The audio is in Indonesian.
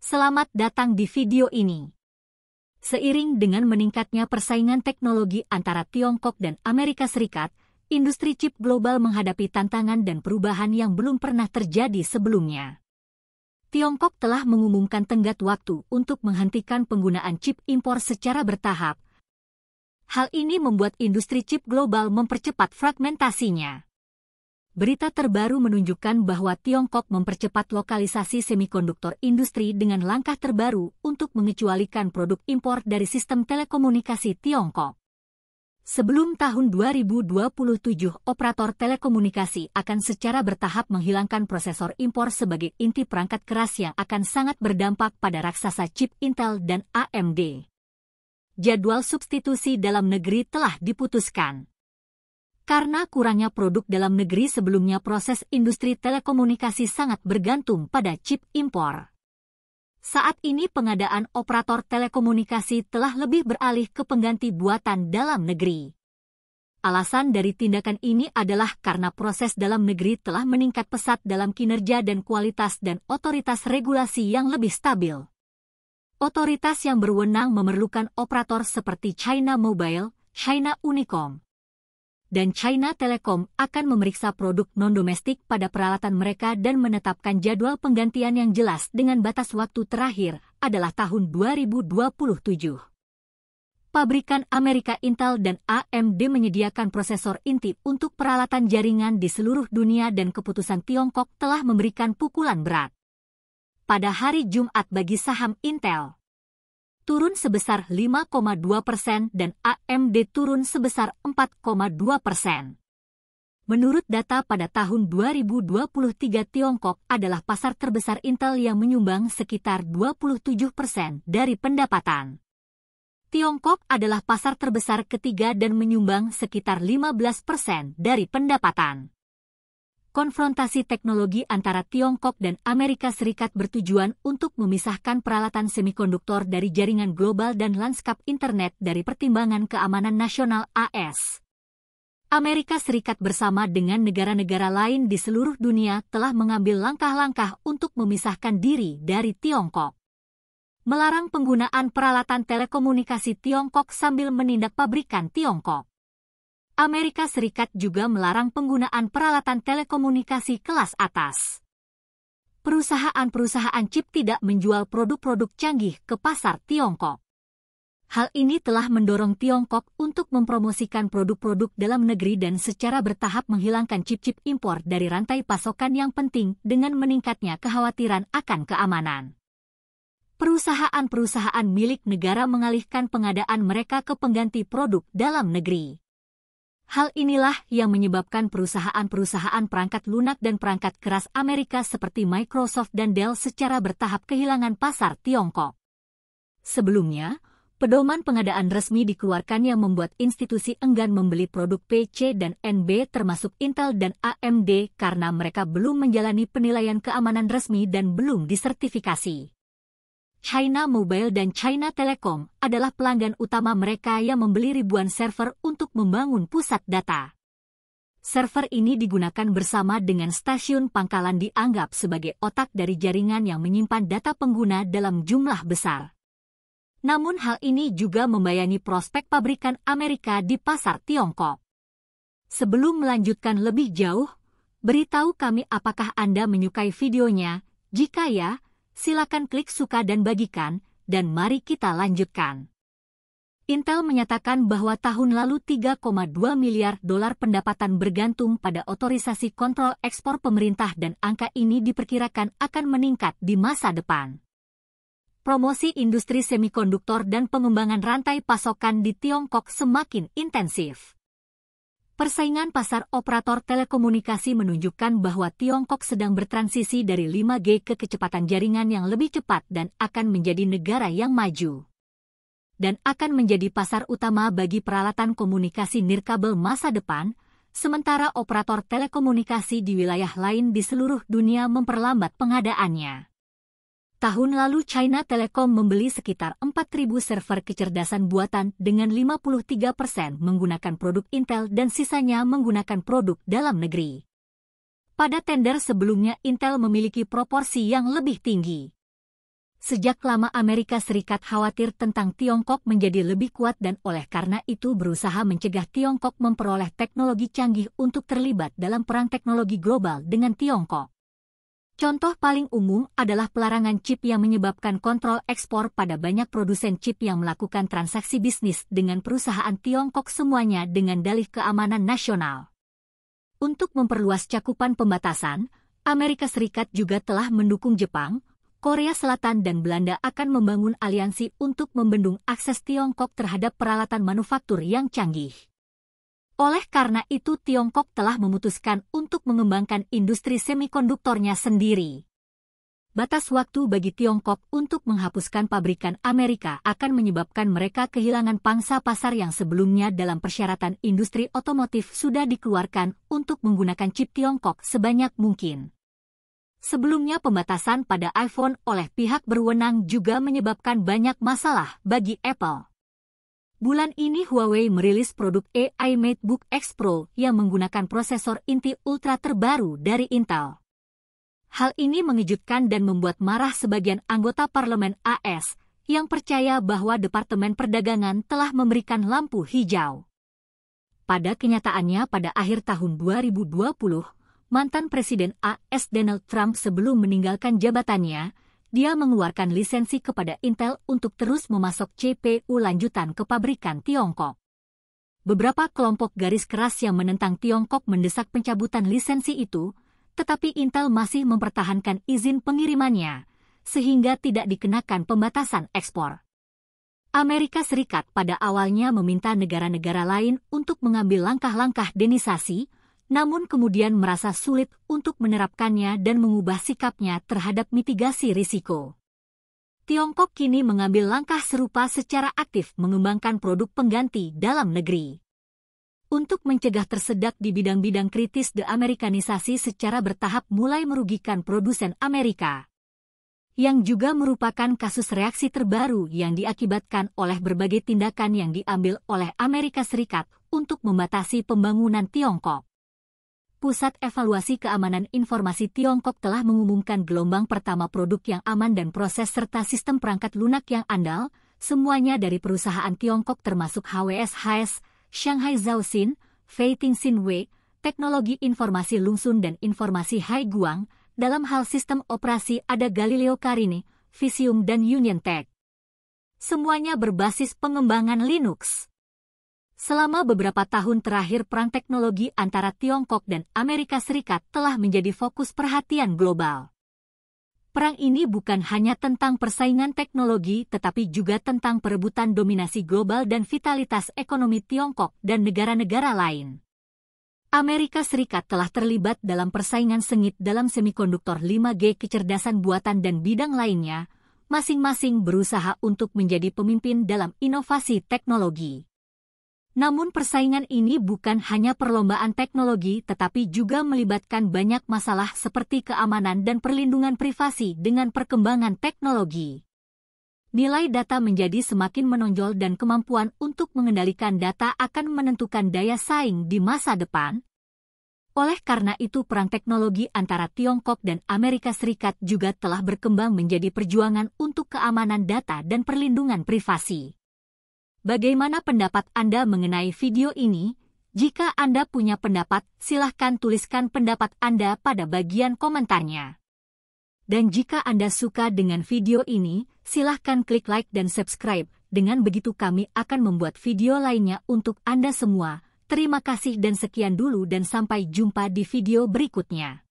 Selamat datang di video ini. Seiring dengan meningkatnya persaingan teknologi antara Tiongkok dan Amerika Serikat, industri chip global menghadapi tantangan dan perubahan yang belum pernah terjadi sebelumnya. Tiongkok telah mengumumkan tenggat waktu untuk menghentikan penggunaan chip impor secara bertahap. Hal ini membuat industri chip global mempercepat fragmentasinya. Berita terbaru menunjukkan bahwa Tiongkok mempercepat lokalisasi semikonduktor industri dengan langkah terbaru untuk mengecualikan produk impor dari sistem telekomunikasi Tiongkok. Sebelum tahun 2027, operator telekomunikasi akan secara bertahap menghilangkan prosesor impor sebagai inti perangkat keras yang akan sangat berdampak pada raksasa chip Intel dan AMD. Jadwal substitusi dalam negeri telah diputuskan. Karena kurangnya produk dalam negeri sebelumnya, proses industri telekomunikasi sangat bergantung pada chip impor. Saat ini pengadaan operator telekomunikasi telah lebih beralih ke pengganti buatan dalam negeri. Alasan dari tindakan ini adalah karena proses dalam negeri telah meningkat pesat dalam kinerja dan kualitas dan otoritas regulasi yang lebih stabil. Otoritas yang berwenang memerlukan operator seperti China Mobile, China Unicom, dan China Telecom akan memeriksa produk non-domestik pada peralatan mereka dan menetapkan jadwal penggantian yang jelas dengan batas waktu terakhir adalah tahun 2027. Pabrikan Amerika Intel dan AMD menyediakan prosesor inti untuk peralatan jaringan di seluruh dunia dan keputusan Tiongkok telah memberikan pukulan berat. Pada hari Jumat bagi saham Intel turun sebesar 5,2% dan AMD turun sebesar 4,2%. Menurut data pada tahun 2023, Tiongkok adalah pasar terbesar Intel yang menyumbang sekitar 27% dari pendapatan. Tiongkok adalah pasar terbesar ketiga dan menyumbang sekitar 15% dari pendapatan. Konfrontasi teknologi antara Tiongkok dan Amerika Serikat bertujuan untuk memisahkan peralatan semikonduktor dari jaringan global dan lanskap internet dari pertimbangan keamanan nasional AS. Amerika Serikat bersama dengan negara-negara lain di seluruh dunia telah mengambil langkah-langkah untuk memisahkan diri dari Tiongkok. Melarang penggunaan peralatan telekomunikasi Tiongkok sambil menindak pabrikan Tiongkok. Amerika Serikat juga melarang penggunaan peralatan telekomunikasi kelas atas. Perusahaan-perusahaan chip tidak menjual produk-produk canggih ke pasar Tiongkok. Hal ini telah mendorong Tiongkok untuk mempromosikan produk-produk dalam negeri dan secara bertahap menghilangkan chip-chip impor dari rantai pasokan yang penting dengan meningkatnya kekhawatiran akan keamanan. Perusahaan-perusahaan milik negara mengalihkan pengadaan mereka ke pengganti produk dalam negeri. Hal inilah yang menyebabkan perusahaan-perusahaan perangkat lunak dan perangkat keras Amerika seperti Microsoft dan Dell secara bertahap kehilangan pasar Tiongkok. Sebelumnya, pedoman pengadaan resmi dikeluarkan yang membuat institusi enggan membeli produk PC dan NB termasuk Intel dan AMD karena mereka belum menjalani penilaian keamanan resmi dan belum disertifikasi. China Mobile dan China Telecom adalah pelanggan utama mereka yang membeli ribuan server untuk membangun pusat data. Server ini digunakan bersama dengan stasiun pangkalan dianggap sebagai otak dari jaringan yang menyimpan data pengguna dalam jumlah besar. Namun hal ini juga membayani prospek pabrikan Amerika di pasar Tiongkok. Sebelum melanjutkan lebih jauh, beritahu kami apakah Anda menyukai videonya. Jika ya, silakan klik suka dan bagikan, dan mari kita lanjutkan. Intel menyatakan bahwa tahun lalu 3,2 miliar dolar pendapatan bergantung pada otorisasi kontrol ekspor pemerintah dan angka ini diperkirakan akan meningkat di masa depan. Promosi industri semikonduktor dan pengembangan rantai pasokan di Tiongkok semakin intensif. Persaingan pasar operator telekomunikasi menunjukkan bahwa Tiongkok sedang bertransisi dari 5G ke kecepatan jaringan yang lebih cepat dan akan menjadi negara yang maju. Dan akan menjadi pasar utama bagi peralatan komunikasi nirkabel masa depan, sementara operator telekomunikasi di wilayah lain di seluruh dunia memperlambat pengadaannya. Tahun lalu China Telecom membeli sekitar 4.000 server kecerdasan buatan dengan 53% menggunakan produk Intel dan sisanya menggunakan produk dalam negeri. Pada tender sebelumnya Intel memiliki proporsi yang lebih tinggi. Sejak lama Amerika Serikat khawatir tentang Tiongkok menjadi lebih kuat dan oleh karena itu berusaha mencegah Tiongkok memperoleh teknologi canggih untuk terlibat dalam perang teknologi global dengan Tiongkok. Contoh paling umum adalah pelarangan chip yang menyebabkan kontrol ekspor pada banyak produsen chip yang melakukan transaksi bisnis dengan perusahaan Tiongkok semuanya dengan dalih keamanan nasional. Untuk memperluas cakupan pembatasan, Amerika Serikat juga telah mendukung Jepang, Korea Selatan dan Belanda akan membangun aliansi untuk membendung akses Tiongkok terhadap peralatan manufaktur yang canggih. Oleh karena itu Tiongkok telah memutuskan untuk mengembangkan industri semikonduktornya sendiri. Batas waktu bagi Tiongkok untuk menghapuskan pabrikan Amerika akan menyebabkan mereka kehilangan pangsa pasar yang sebelumnya dalam persyaratan industri otomotif sudah dikeluarkan untuk menggunakan chip Tiongkok sebanyak mungkin. Sebelumnya pembatasan pada iPhone oleh pihak berwenang juga menyebabkan banyak masalah bagi Apple. Bulan ini Huawei merilis produk AI MateBook X Pro yang menggunakan prosesor inti ultra terbaru dari Intel. Hal ini mengejutkan dan membuat marah sebagian anggota parlemen AS yang percaya bahwa Departemen Perdagangan telah memberikan lampu hijau. Pada kenyataannya pada akhir tahun 2020, mantan Presiden AS Donald Trump sebelum meninggalkan jabatannya, dia mengeluarkan lisensi kepada Intel untuk terus memasok CPU lanjutan ke pabrikan Tiongkok. Beberapa kelompok garis keras yang menentang Tiongkok mendesak pencabutan lisensi itu, tetapi Intel masih mempertahankan izin pengirimannya, sehingga tidak dikenakan pembatasan ekspor. Amerika Serikat pada awalnya meminta negara-negara lain untuk mengambil langkah-langkah denisasi, namun kemudian merasa sulit untuk menerapkannya dan mengubah sikapnya terhadap mitigasi risiko. Tiongkok kini mengambil langkah serupa secara aktif mengembangkan produk pengganti dalam negeri. Untuk mencegah tersedak di bidang-bidang kritis deamerikanisasi secara bertahap mulai merugikan produsen Amerika. Yang juga merupakan kasus reaksi terbaru yang diakibatkan oleh berbagai tindakan yang diambil oleh Amerika Serikat untuk membatasi pembangunan Tiongkok. Pusat Evaluasi Keamanan Informasi Tiongkok telah mengumumkan gelombang pertama produk yang aman dan proses serta sistem perangkat lunak yang andal, semuanya dari perusahaan Tiongkok termasuk HWS, Shanghai Zhaoxin, Feiting Xinhui, Teknologi Informasi Lungsun dan Informasi Haiguang, dalam hal sistem operasi ada Galileo Carine, Visium dan UnionTech. Semuanya berbasis pengembangan Linux. Selama beberapa tahun terakhir perang teknologi antara Tiongkok dan Amerika Serikat telah menjadi fokus perhatian global. Perang ini bukan hanya tentang persaingan teknologi tetapi juga tentang perebutan dominasi global dan vitalitas ekonomi Tiongkok dan negara-negara lain. Amerika Serikat telah terlibat dalam persaingan sengit dalam semikonduktor 5G kecerdasan buatan dan bidang lainnya, masing-masing berusaha untuk menjadi pemimpin dalam inovasi teknologi. Namun persaingan ini bukan hanya perlombaan teknologi tetapi juga melibatkan banyak masalah seperti keamanan dan perlindungan privasi dengan perkembangan teknologi. Nilai data menjadi semakin menonjol dan kemampuan untuk mengendalikan data akan menentukan daya saing di masa depan. Oleh karena itu perang teknologi antara Tiongkok dan Amerika Serikat juga telah berkembang menjadi perjuangan untuk keamanan data dan perlindungan privasi. Bagaimana pendapat Anda mengenai video ini? Jika Anda punya pendapat, silahkan tuliskan pendapat Anda pada bagian komentarnya. Dan jika Anda suka dengan video ini, silahkan klik like dan subscribe. Dengan begitu kami akan membuat video lainnya untuk Anda semua. Terima kasih dan sekian dulu dan sampai jumpa di video berikutnya.